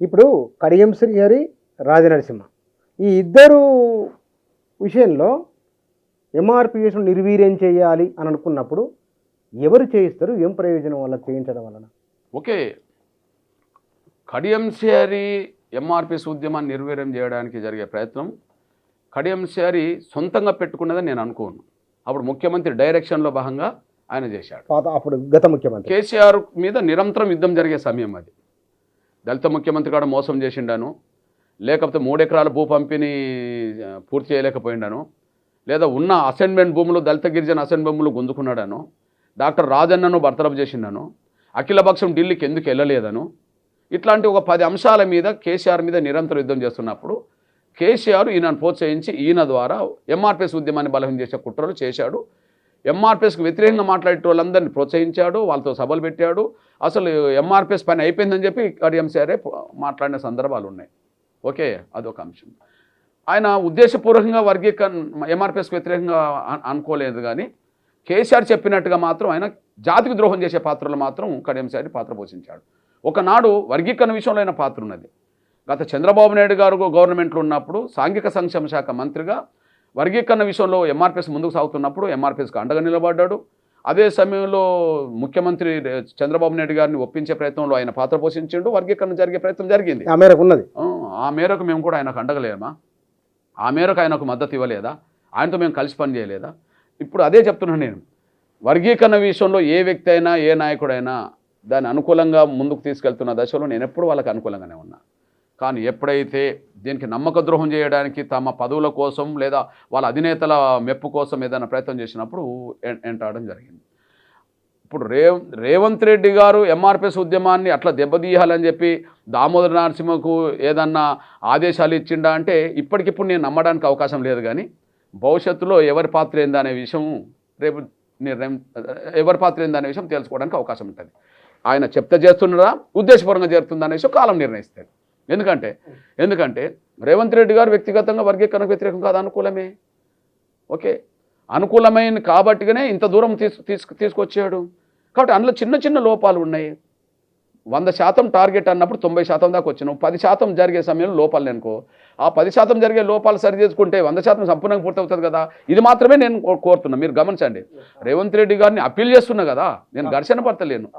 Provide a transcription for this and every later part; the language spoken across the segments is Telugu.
ఇప్పుడు కడియం శ్రీహరి, రాజనరసింహ ఈ ఇద్దరు విషయంలో ఎంఆర్పిఎస్ నిర్వీర్యం చేయాలి అని అనుకున్నప్పుడు ఎవరు చేయిస్తారు? ఏం ప్రయోజనం వల్ల చేయించడం వలన? ఓకే, కడియం శ్రీహరి ఎంఆర్పిఎస్ ఉద్యమాన్ని నిర్వీర్యం చేయడానికి జరిగే ప్రయత్నం కడియం శ్రీహరి సొంతంగా పెట్టుకున్నదని నేను అనుకోను. అప్పుడు ముఖ్యమంత్రి డైరెక్షన్లో భాగంగా ఆయన చేశాడు. అప్పుడు గత ముఖ్యమంత్రి కేసీఆర్ మీద నిరంతరం యుద్ధం జరిగే సమయం అది. దళిత ముఖ్యమంత్రి కూడా మోసం చేసిండాను, లేకపోతే 3 ఎకరాల భూ పంపిణీ పూర్తి చేయలేకపోయిండాను, లేదా ఉన్న అసైన్మెంట్ భూములు దళిత గిరిజన అసైన్ భూములు గుంజుకున్నాడను, డాక్టర్ రాజన్నను బర్తరఫ్ చేసిండాను, అఖిలపక్షం ఢిల్లీకి ఎందుకు వెళ్ళలేదను, ఇట్లాంటి ఒక 10 అంశాల మీద కేసీఆర్ మీద నిరంతరం యుద్ధం చేస్తున్నప్పుడు కేసీఆర్ ఈయనను ప్రోత్సహించి ఈయన ద్వారా ఎంఆర్పిఎస్ ఉద్యమాన్ని బలహీనం చేసే కుట్రలు చేశాడు. ఎంఆర్పిఎస్కి వ్యతిరేకంగా మాట్లాడే వాళ్ళందరినీ ప్రోత్సహించాడు, వాళ్ళతో సభలు పెట్టాడు. అసలు ఎంఆర్పిఎస్ పని అయిపోయిందని చెప్పి కడియం శ్రీహరి మాట్లాడిన సందర్భాలు ఉన్నాయి. ఓకే, అదొక అంశం. ఆయన ఉద్దేశపూర్వకంగా వర్గీకరణ ఎంఆర్పిఎస్కి వ్యతిరేకంగా అనుకోలేదు, కానీ కేసీఆర్ చెప్పినట్టుగా మాత్రం ఆయన జాతికి ద్రోహం చేసే పాత్రలో మాత్రం కడియం శ్రీహరి పాత్ర పోషించాడు. ఒకనాడు వర్గీకరణ విషయంలో అయిన పాత్ర ఉన్నది. గత చంద్రబాబు నాయుడు గారు గవర్నమెంట్లో ఉన్నప్పుడు సాంఘిక సంక్షేమ శాఖ మంత్రిగా వర్గీకరణ విషయంలో ఎంఆర్పిఎస్ ముందుకు సాగుతున్నప్పుడు ఎంఆర్పిఎస్కి అండగా నిలబడ్డాడు. అదే సమయంలో ముఖ్యమంత్రి చంద్రబాబు నాయుడు గారిని ఒప్పించే ప్రయత్నంలో ఆయన పాత్ర పోషించిండు. వర్గీకరణ జరిగే ప్రయత్నం జరిగింది. ఆ మేరకు ఉన్నది. ఆ మేరకు మేము కూడా ఆయనకు అండగలేమా? ఆ మేరకు ఆయనకు మద్దతు ఇవ్వలేదా? ఆయనతో మేము కలిసి పని చేయలేదా? ఇప్పుడు అదే చెప్తున్నాను నేను. వర్గీకరణ విషయంలో ఏ వ్యక్తి అయినా ఏ నాయకుడైనా దాన్ని అనుకూలంగా ముందుకు తీసుకెళ్తున్న దశలో నేను ఎప్పుడు వాళ్ళకి అనుకూలంగానే ఉన్నా. కానీ ఎప్పుడైతే దీనికి నమ్మక ద్రోహం చేయడానికి తమ పదవుల కోసం లేదా వాళ్ళ అధినేతల మెప్పు కోసం ఏదైనా ప్రయత్నం చేసినప్పుడు ఎంటాడడం జరిగింది. ఇప్పుడు రేవంత్ రెడ్డి గారు ఎంఆర్పిఎస్ ఉద్యమాన్ని అట్లా దెబ్బతీయాలని చెప్పి దామోదర నరసింహకు ఏదన్నా ఆదేశాలు ఇచ్చిండా అంటే ఇప్పటికిప్పుడు నేను నమ్మడానికి అవకాశం లేదు. కానీ భవిష్యత్తులో ఎవరి పాత్ర ఏందనే విషయం రేపు ఎవరి పాత్ర ఏందనే విషయం తెలుసుకోవడానికి అవకాశం ఉంటుంది. ఆయన చెప్తే చేస్తున్నారా, ఉద్దేశపూర్వకంగా చేరుతుందనే విషయం కాలం నిర్ణయిస్తుంది. ఎందుకంటే రేవంత్ రెడ్డి గారు వ్యక్తిగతంగా వర్గీకరణకు వ్యతిరేకం కాదు, అనుకూలమే. ఓకే, అనుకూలమైన కాబట్టిగానే ఇంత దూరం తీసుకొచ్చాడు. కాబట్టి అందులో చిన్న చిన్న లోపాలు ఉన్నాయి. 100% టార్గెట్ అన్నప్పుడు 90% దాకా వచ్చినావు. 10% జరిగే సమయంలో లోపాలు అనుకో, ఆ 10% జరిగే లోపాలు సరి చేసుకుంటే 100% సంపూర్ణంగా పూర్తవుతుంది కదా. ఇది మాత్రమే నేను కోరుతున్నా. మీరు గమనించండి, రేవంత్ రెడ్డి గారిని అప్పీల్ చేస్తున్నా కదా, నేను ఘర్షణ పడతలేను,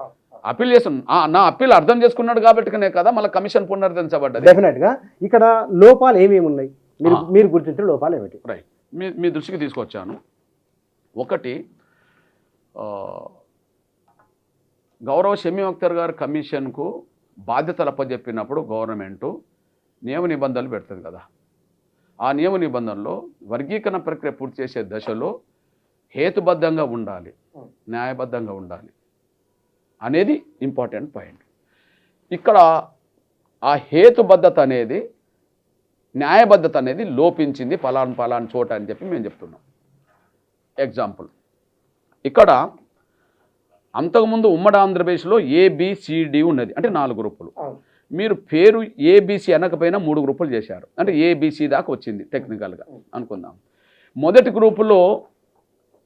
అప్పీల్ చేస్తున్నా. నా అప్పీల్ అర్థం చేసుకున్నాడు కాబట్టినే కదా మళ్ళీ కమిషన్ పునరుద్ధరించబడ్డది. డెఫినెట్గా ఇక్కడ లోపాలు ఏమేమి ఉన్నాయి, మీరు గుర్తించిన లోపాలు ఏమిటి? రైట్, మీ దృష్టికి తీసుకొచ్చాను. ఒకటి, గౌరవ షమీ అఖ్తర్ గారు కమిషన్కు బాధ్యతలు అప్పచెప్పినప్పుడు గవర్నమెంటు నియమ నిబంధనలు పెడుతుంది కదా. ఆ నియమ నిబంధనలో వర్గీకరణ ప్రక్రియ పూర్తి చేసే దశలో హేతుబద్ధంగా ఉండాలి, న్యాయబద్ధంగా ఉండాలి అనేది ఇంపార్టెంట్ పాయింట్. ఇక్కడ ఆ హేతుబద్ధత అనేది, న్యాయబద్ధత అనేది లోపించింది పలానా చోట అని చెప్పి మేము చెప్తున్నాం. ఎగ్జాంపుల్, ఇక్కడ అంతకుముందు ఉమ్మడి ఆంధ్రప్రదేశ్లో ఏబిసిడి ఉన్నది, అంటే 4 గ్రూపులు. మీరు పేరు ఏబిసి అనకపోయినా 3 గ్రూపులు చేశారు, అంటే ఏబిసి దాకా వచ్చింది టెక్నికల్గా అనుకుందాం. మొదటి గ్రూపులో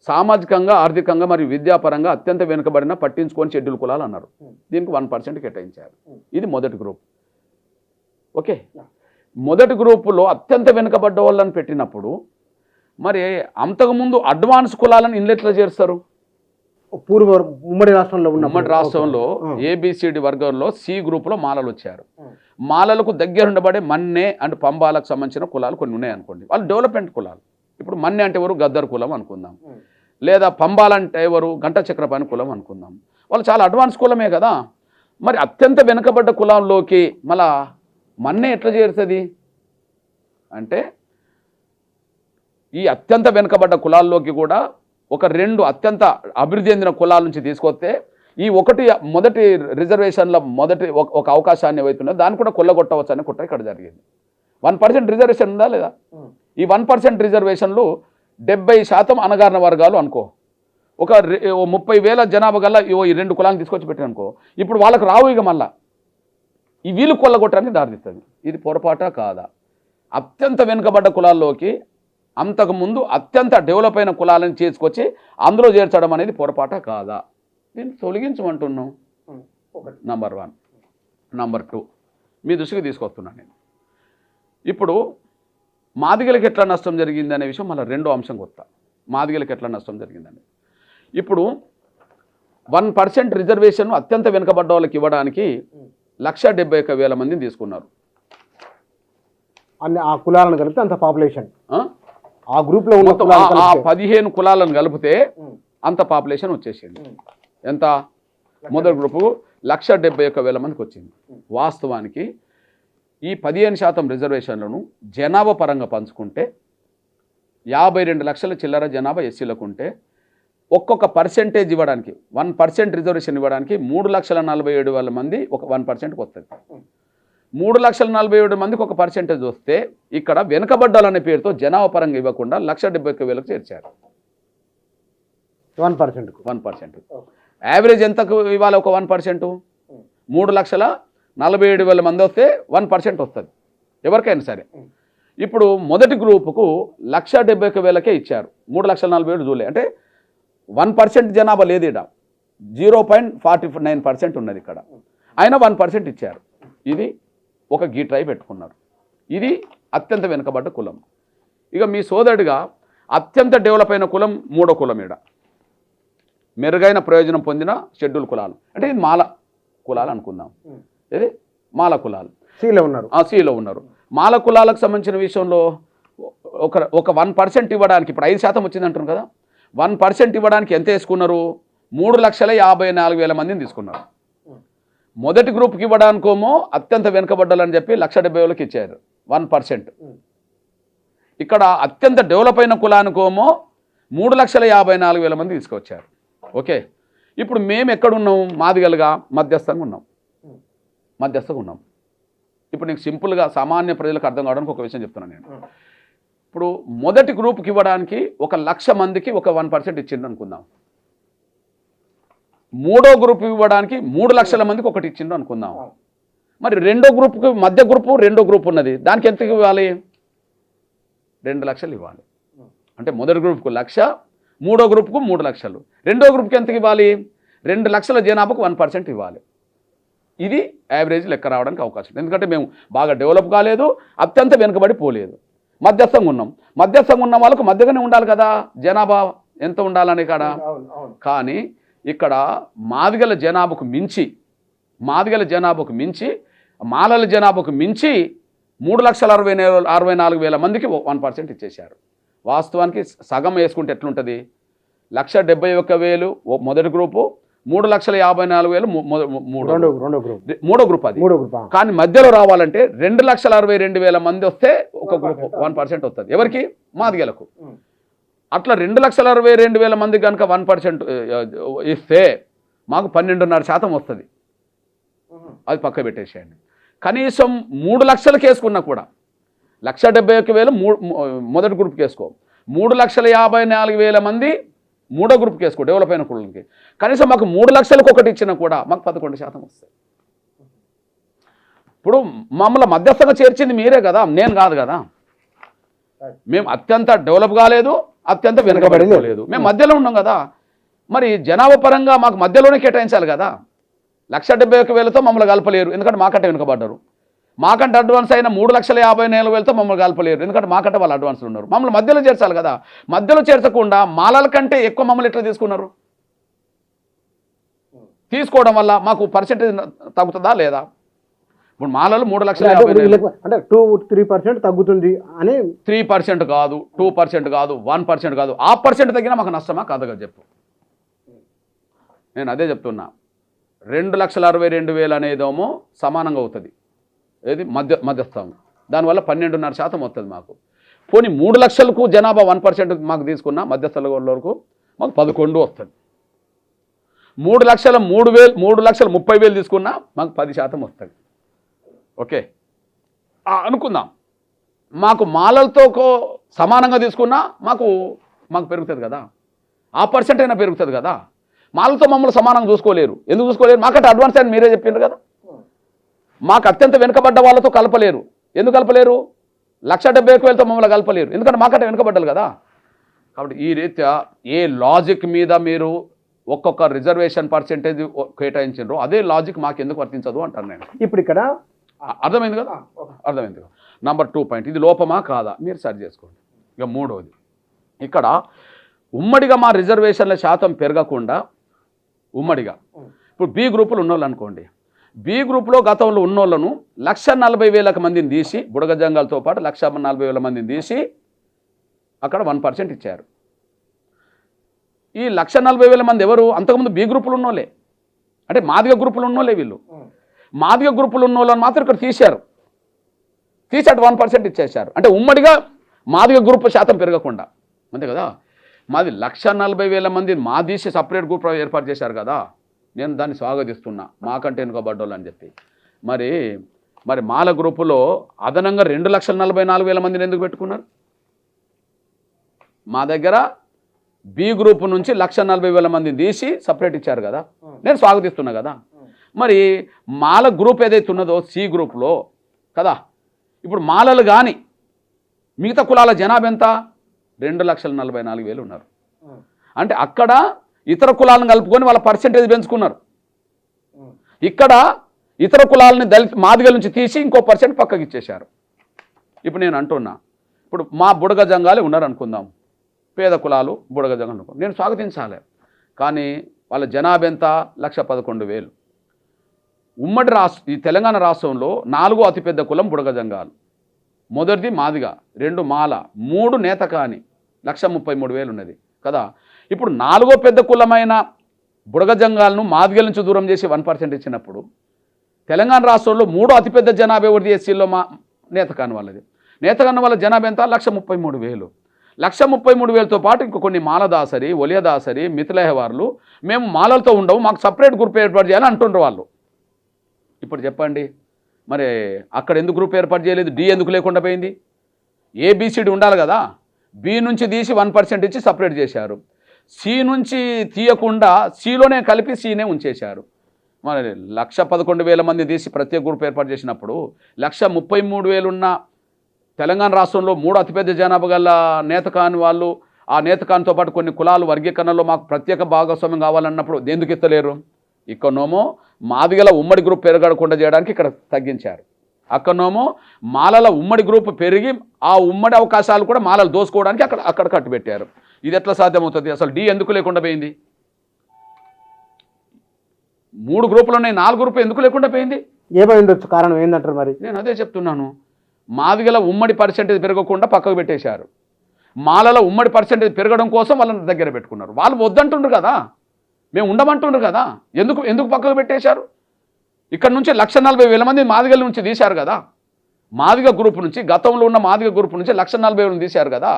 సామాజికంగా, ఆర్థికంగా మరియు విద్యాపరంగా అత్యంత వెనుకబడిన పట్టించుకొని షెడ్యూల్ కులాలు అన్నారు. దీనికి 1% కేటాయించారు. ఇది మొదటి గ్రూప్. ఓకే, మొదటి గ్రూపులో అత్యంత వెనుకబడ్డ వాళ్ళని పెట్టినప్పుడు మరి అంతకుముందు అడ్వాన్స్ కులాలను ఇన్లెట్లో చేరుస్తారు. ఉమ్మడి రాష్ట్రంలో ఏబిసిడి వర్గంలో సి గ్రూపులో మాలలు వచ్చారు. మాలలకు దగ్గరుండబడే మన్నె అండ్ పంబాలకు సంబంధించిన కులాలు కొన్ని ఉన్నాయనుకోండి, వాళ్ళు డెవలప్మెంట్ కులాలు. ఇప్పుడు మన్నె అంటే ఎవరు, గద్దర్ కులం అనుకుందాం, లేదా పంబాలంటే ఎవరు, గంట చక్రపాణి కులం అనుకుందాం. వాళ్ళు చాలా అడ్వాన్స్ కులమే కదా. మరి అత్యంత వెనుకబడ్డ కులంలోకి మళ్ళా మన్నె ఎట్లా చేరుతుంది అంటే, ఈ అత్యంత వెనుకబడ్డ కులాల్లోకి కూడా ఒక 2 అత్యంత అభివృద్ధి చెందిన కులాల నుంచి తీసుకొస్తే ఈ మొదటి రిజర్వేషన్ల మొదటి ఒక అవకాశాన్ని ఏవైతుందో దాన్ని కూడా కొల్లగొట్టవచ్చు అనే కుట్ర ఇక్కడ జరిగింది. 1% రిజర్వేషన్ ఉందా లేదా? ఈ 1% రిజర్వేషన్లు 70% అణగారిన వర్గాలు అనుకో. ఒక 30,000 జనాభా గల్లా ఈ 2 కులాలను తీసుకొచ్చి పెట్టాను అనుకో, ఇప్పుడు వాళ్ళకు రావు. ఇక మళ్ళా ఈ వీళ్ళు కొల్లగొట్టడానికి దారితీస్తుంది. ఇది పొరపాటా కాదా? అత్యంత వెనుకబడ్డ కులాల్లోకి అంతకుముందు అత్యంత డెవలప్ అయిన కులాలను చేసుకొచ్చి అందులో చేర్చడం అనేది పొరపాటా కాదా? దీన్ని తొలగించమంటున్నాం. నంబర్ 1. నంబర్ 2, మీ దృష్టికి తీసుకొస్తున్నాను నేను. ఇప్పుడు మాదిగలకి ఎట్లా నష్టం జరిగింది అనే విషయం మళ్ళీ రెండో అంశం కొత్త. మాదిగలకి ఎట్లా నష్టం జరిగిందని ఇప్పుడు 1% రిజర్వేషన్ అత్యంత వెనుకబడ్డ వాళ్ళకి ఇవ్వడానికి 171,000 మందిని తీసుకున్నారు. అన్ని ఆ కులాలను కలిపితే అంత పాపులేషన్ ఆ? ఆ గ్రూప్లో ఉన్న మొత్తం కులాలను ఆ కలిపితే. 15 కులాలను కలిపితే అంత పాపులేషన్ వచ్చేసింది. ఎంత? మొదటి గ్రూపు 171,000 మందికి వచ్చింది. వాస్తవానికి ఈ 15% రిజర్వేషన్లను జనాభా పరంగా పంచుకుంటే 52 లక్షల చిల్లర జనాభా ఎస్సీలకు ఉంటే ఒక్కొక్క పర్సెంటేజ్ ఇవ్వడానికి 1% రిజర్వేషన్ ఇవ్వడానికి 3,47,000 మంది ఒక 1%కి వస్తుంది. 3,47,000 మందికి ఒక పర్సెంటేజ్ వస్తే ఇక్కడ వెనుకబడ్డాలనే పేరుతో జనాభా పరంగా ఇవ్వకుండా 171,000 చేర్చారు. 1%. యావరేజ్ ఎంతకు ఇవ్వాలి? ఒక 1%. 3,47,000 మంది వస్తే 1% వస్తుంది ఎవరికైనా సరే. ఇప్పుడు మొదటి గ్రూపుకు 171,000కే ఇచ్చారు. 3,47,000 చూడలే అంటే 1% జనాభా లేదు ఇక్కడ, 0.49% ఉన్నది ఇక్కడ. అయినా 1% ఇచ్చారు. ఇది ఒక గీట్రాయి పెట్టుకున్నారు. ఇది అత్యంత వెనుకబడ్డ కులం. ఇక మీ సోదరుడిగా అత్యంత డెవలప్ అయిన కులం మూడో కులం. ఈడ మెరుగైన ప్రయోజనం పొందిన షెడ్యూల్ కులాలు అంటే ఇది మాల కులాలు అనుకుందాం. ఇది మాల కులాలు సీలో ఉన్నారు. సిలో ఉన్నారు. మాల కులాలకు సంబంధించిన విషయంలో ఒక 1% ఇవ్వడానికి ఇప్పుడు 5% వచ్చింది అంటున్నారు కదా, 1% ఇవ్వడానికి ఎంత వేసుకున్నారు? 3,54,000 మందిని తీసుకున్నారు. మొదటి గ్రూప్కి ఇవ్వడానికేమో అత్యంత వెనుకబడ్డాలని చెప్పి 170,000కి ఇచ్చారు 1%. ఇక్కడ అత్యంత డెవలప్ అయిన కులానికేమో 3,54,000 మంది తీసుకొచ్చారు. ఓకే, ఇప్పుడు మేము ఎక్కడున్నాం? మాదిగలుగా మధ్యస్థంగా ఉన్నాం. ఇప్పుడు నీకు సింపుల్గా సామాన్య ప్రజలకు అర్థం కావడానికి ఒక విషయం చెప్తున్నాను నేను. ఇప్పుడు మొదటి గ్రూప్కి ఇవ్వడానికి 1,00,000 మందికి ఒక 1% ఇచ్చిండు అనుకుందాం. మూడో గ్రూప్ ఇవ్వడానికి 3,00,000 మందికి ఒకటి ఇచ్చిండు అనుకుందాం. మరి రెండో గ్రూప్కి మధ్య గ్రూపు రెండో గ్రూప్ ఉన్నది, దానికి ఎంత ఇవ్వాలి? 2,00,000 ఇవ్వాలి. అంటే మొదటి గ్రూప్కు 1,00,000, మూడో గ్రూప్కు 3,00,000. రెండో గ్రూప్కి ఎంత ఇవ్వాలి? 2,00,000 జనాభాకు 1% ఇవ్వాలి. ఇది యావరేజ్ లెక్క రావడానికి అవకాశం. ఎందుకంటే మేము బాగా డెవలప్ కాలేదు, అత్యంత వెనుకబడి పోలేదు, మధ్యస్థంగా ఉన్నాం. మధ్యస్థంగా ఉన్న వాళ్ళకు మధ్యగానే ఉండాలి కదా జనాభా ఎంత ఉండాలని కాడ. కానీ ఇక్కడ మాదిగల జనాభాకు మించి మాలల జనాభాకు మించి 3,64,000 మందికి 1% ఇచ్చేశారు. వాస్తవానికి సగం వేసుకుంటే ఎట్లుంటుంది? 171,000 మొదటి గ్రూపు, 3,54,000 మూడో గ్రూప్. అది కానీ మధ్యలో రావాలంటే 2,62,200 మంది వస్తే ఒక గ్రూప్ 1% వస్తుంది. ఎవరికి? మాదిగలకు. అట్లా 2,62,200 మంది కనుక 1% ఇస్తే మాకు 12.5% వస్తుంది. అది పక్క పెట్టేసేయండి. కనీసం 3,00,000 వేసుకున్నా కూడా 171,000 మొదటి గ్రూప్కి వేసుకో, 3,54,000 మంది మూడో గ్రూప్కి వేసుకో డెవలప్ అయిన కులానికి. కనీసం మాకు 3,00,000కి ఒకటి ఇచ్చినా కూడా మాకు 11% వస్తాయి. ఇప్పుడు మమ్మల్ని మధ్యస్థంగా చేర్చింది మీరే కదా, నేను కాదు కదా. మేము అత్యంత డెవలప్ కాలేదు, అత్యంత వెనుకబడలేదు, మేము మధ్యలో ఉన్నాం కదా. మరి జనాభా పరంగా మాకు మధ్యలోనే కేటాయించాలి కదా. 171,000తో మమ్మల్ని కలపలేరు, ఎందుకంటే మాకంటే వెనుకబడ్డారు. మాకంటే అడ్వాన్స్ అయిన 3,54,000తో మమ్మల్ని కలపలేరు, ఎందుకంటే మాకంటే వాళ్ళు అడ్వాన్స్లో ఉన్నారు. మమ్మల్ని మధ్యలో చేర్చాలి కదా. మధ్యలో చేర్చకుండా మాలల కంటే ఎక్కువ మమ్మల్ని ఎట్లా తీసుకున్నారు? తీసుకోవడం వల్ల మాకు పర్సెంటేజ్ తగ్గుతుందా లేదా? ఇప్పుడు మాలలు 3,50,000 అంటే 2-3% తగ్గుతుంది అని. 3% కాదు, 2% కాదు, 1% కాదు. ఆ పర్సెంట్ తగ్గినా మాకు నష్టమా కాదుగా చెప్పు. నేను అదే చెప్తున్నా. 2,62,200 అనేదేమో సమానంగా అవుతుంది, ఏది మధ్యస్థం. దానివల్ల 12.5% వస్తుంది మాకు. పోనీ 3,00,000కు జనాభా 1% మాకు తీసుకున్నా మధ్యస్థల వరకు మాకు 11 వస్తుంది. 3,30,000 తీసుకున్నా మాకు 10% వస్తుంది. ఓకే అనుకుందాం. మాకు మాలలతో సమానంగా తీసుకున్నా మాకు పెరుగుతుంది కదా, ఆ పర్సెంట్ అయినా పెరుగుతుంది కదా. మాలతో మమ్మల్ని సమానంగా చూసుకోలేరు. ఎందుకు చూసుకోలేరు? మాకంటే అడ్వాన్స్ అని మీరే చెప్పిండ్రు కదా. మాకు అత్యంత వెనుకబడ్డ వాళ్ళతో కలపలేరు. ఎందుకు కలపలేరు? 170,000తో మమ్మల్ని కలపలేరు, ఎందుకంటే మాకంటే వెనుకబడ్డారు కదా. కాబట్టి ఈ రీత్యా ఏ లాజిక్ మీద మీరు ఒక్కొక్క రిజర్వేషన్ పర్సెంటేజ్ కేటాయించారో అదే లాజిక్ మాకు ఎందుకు వర్తించదు అంటాను నేను. ఇప్పుడు ఇక్కడ అర్థమైంది కదా? అర్థమైంది కదా? నంబర్ 2 పాయింట్, ఇది లోపమా కాదా మీరు సరి చేసుకోండి. ఇక మూడవది, ఇక్కడ ఉమ్మడిగా మా రిజర్వేషన్ల శాతం పెరగకుండా ఉమ్మడిగా ఇప్పుడు బి గ్రూపులు ఉన్నోళ్ళు అనుకోండి, బి గ్రూప్లో గతంలో ఉన్నోళ్ళను 1,40,000 మందిని తీసి బుడగ జంగాలతో పాటు 1,40,000 మందిని తీసి అక్కడ 1% ఇచ్చారు. ఈ 1,40,000 మంది ఎవరు? అంతకుముందు బి గ్రూపులు ఉన్నోళ్ళే, అంటే మాదిగ గ్రూపులు ఉన్నోళ్ళే. వీళ్ళు మాదిగ గ్రూపులు ఉన్నోళ్ళని మాత్రం ఇక్కడ తీశారు, తీసి అటు 1% ఇచ్చేశారు. అంటే ఉమ్మడిగా మాదిగ గ్రూప్ శాతం పెరగకుండా, అంతే కదా. మాది 1,40,000 మంది మా తీసి సపరేట్ గ్రూప్ ఏర్పాటు చేశారు కదా, నేను దాన్ని స్వాగతిస్తున్నా, మాకంటే వెనుకబడ్డోళ్ళు అని చెప్పి. మరి మాల గ్రూపులో అదనంగా 2,44,000 మందిని ఎందుకు పెట్టుకున్నారు? మా దగ్గర బి గ్రూప్ నుంచి 1,40,000 మందిని తీసి సపరేట్ ఇచ్చారు కదా, నేను స్వాగతిస్తున్నా కదా. మరి మాల గ్రూప్ ఏదైతే ఉన్నదో సి గ్రూప్లో కదా, ఇప్పుడు మాలలు కానీ మిగతా కులాల జనాభా ఎంత? 2,44,000 ఉన్నారు. అంటే అక్కడ ఇతర కులాలను కలుపుకొని వాళ్ళ పర్సెంటేజ్ పెంచుకున్నారు. ఇక్కడ ఇతర కులాలని మాదిగల నుంచి తీసి ఇంకో % పక్కకి ఇచ్చేశారు. ఇప్పుడు నేను అంటున్నా, ఇప్పుడు మా బుడగ జంగాలే ఉన్నారు అనుకుందాం, పేద కులాలు బుడగ జంగాలు అనుకో, నేను స్వాగతించాలి. కానీ వాళ్ళ జనాభా ఎంత? 1,11,000. ఉమ్మడి ఈ తెలంగాణ రాష్ట్రంలో 4వ అతిపెద్ద కులం బుడగ జంగాలు. మొదటిది మాదిగ, 2 మాల, 3 నేతకాని, 1,33,000 ఉన్నది కదా. ఇప్పుడు 4వ పెద్ద కులమైన బుడగ జంగాలను మాదిగల నుంచి దూరం చేసి 1% ఇచ్చినప్పుడు తెలంగాణ రాష్ట్రంలో 3వ అతిపెద్ద జనాభా ఎవరిది? ఎస్సీలో మా నేతకాని వాళ్ళది. నేతకాని వాళ్ళ జనాభా ఎంత? 1,33,000. 1,33,000తో పాటు ఇంకో కొన్ని మాలదాసరి, ఒలియదాసరి, మిథిలేహవార్లు, మేము మాలలతో ఉండవు, మాకు సపరేట్ గ్రూప్ ఏర్పాటు చేయాలని అంటుండ్రు వాళ్ళు. ఇప్పుడు చెప్పండి, మరి అక్కడ ఎందుకు గ్రూప్ ఏర్పాటు చేయలేదు? డి ఎందుకు లేకుండా పోయింది? ఏబిసిడి ఉండాలి కదా. బి నుంచి తీసి 1% ఇచ్చి సపరేట్ చేశారు. సి నుంచి తీయకుండా సిలోనే కలిపి సినే ఉంచేశారు. మరి 1,11,000 మంది తీసి ప్రత్యేక గ్రూప్ ఏర్పాటు చేసినప్పుడు 1,33,000 ఉన్న తెలంగాణ రాష్ట్రంలో 3 అతిపెద్ద జనాభా గల నేతకాని వాళ్ళు, ఆ నేతకానితో పాటు కొన్ని కులాలు వర్గీకరణలో మాకు ప్రత్యేక భాగస్వామ్యం కావాలన్నప్పుడు ఎందుకు ఎత్తలేరు? ఇక్కడనోమో మాదిగల ఉమ్మడి గ్రూప్ పెరగకుండా చేయడానికి ఇక్కడ తగ్గించారు, అక్కడనోమో మాలల ఉమ్మడి గ్రూప్ పెరిగి ఆ ఉమ్మడి అవకాశాలు కూడా మాలలు దోసుకోవడానికి అక్కడ కట్టుబెట్టారు. ఇది ఎట్లా సాధ్యమవుతుంది? అసలు డి ఎందుకు లేకుండా పోయింది? 3 గ్రూపులు ఉన్నాయి, 4 గ్రూపులు ఎందుకు లేకుండా పోయింది? ఏమై ఉండొచ్చు? కారణం ఏంటంటారు? మరి నేను అదే చెప్తున్నాను, మాదిగల ఉమ్మడి పర్సెంటేజ్ పెరగకుండా పక్కకు పెట్టేశారు, మాలల ఉమ్మడి పర్సెంటేజ్ పెరగడం కోసం వాళ్ళని దగ్గర పెట్టుకున్నారు. వాళ్ళు వద్దంటుండ్రు కదా, మేము ఉండమంటుండ్రు కదా, ఎందుకు పక్కకు పెట్టేశారు? ఇక్కడ నుంచి 1,40,000 మంది మాదిగల నుంచి తీశారు కదా, మాదిగ గ్రూప్ నుంచి, గతంలో ఉన్న మాదిగ గ్రూప్ నుంచి 1,40,000 తీశారు కదా.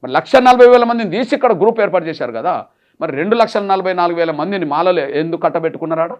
మరి 1,40,000 మందిని తీసి ఇక్కడ గ్రూప్ ఏర్పాటు చేశారు కదా. మరి 2,44,000 మందిని మాలలు ఎందుకు కట్టబెట్టుకున్నారా?